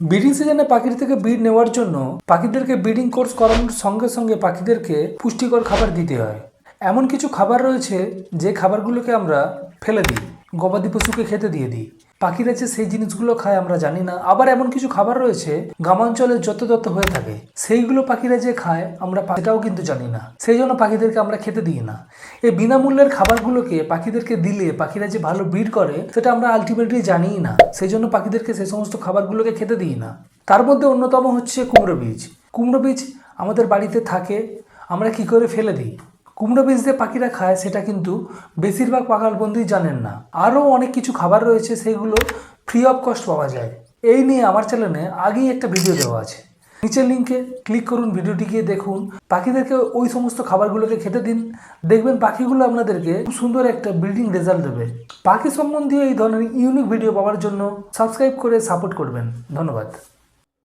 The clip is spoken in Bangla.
ব্রিডিং সিজনে পাখির থেকে ব্রিড নেওয়ার জন্য পাখিদেরকে ব্রিডিং কোর্স করানোর সঙ্গে সঙ্গে পাখিদেরকে পুষ্টিকর খাবার দিতে হয়। এমন কিছু খাবার রয়েছে যে খাবারগুলোকে আমরা ফেলে দিই, গবাদি পশুকে খেতে দিয়ে দিই। পাখিরা যে সেই জিনিসগুলো খায় আমরা জানি না। আবার এমন কিছু খাবার রয়েছে গ্রামাঞ্চলে যত হয়ে থাকে, সেইগুলো পাখিরা যে খায় আমরা সেটাও কিন্তু জানি না। সেই জন্য পাখিদেরকে আমরা খেতে দিই না। এই বিনামূল্যের খাবারগুলোকে পাখিদেরকে দিলে পাখিরা যে ভালো ব্রিড করে সেটা আমরা আলটিমেটলি জানিই না। সেই জন্য পাখিদেরকে সেই সমস্ত খাবারগুলোকে খেতে দিই না। তার মধ্যে অন্যতম হচ্ছে কুমড়ো বীজ। কুমড়ো বীজ আমাদের বাড়িতে থাকে, আমরা কি করে ফেলে দিই। কুমড়ো বীজ দিয়ে পাখিরা খায় সেটা কিন্তু বেশিরভাগ পাখাল বন্ধুই জানেন না। আরও অনেক কিছু খাবার রয়েছে, সেইগুলো ফ্রি অফ কস্ট পাওয়া যায়। এই নিয়ে আমার চ্যানেলে আগেই একটা ভিডিও দেওয়া আছে, নিচের লিঙ্কে ক্লিক করুন, ভিডিওটি গিয়ে দেখুন। পাখিদেরকে ওই সমস্ত খাবারগুলোকে খেতে দিন, দেখবেন পাখিগুলো আপনাদেরকে খুব সুন্দর একটা ব্রিডিং রেজাল্ট দেবে। পাখি সম্বন্ধীয় এই ধরনের ইউনিক ভিডিও পাওয়ার জন্য সাবস্ক্রাইব করে সাপোর্ট করবেন। ধন্যবাদ।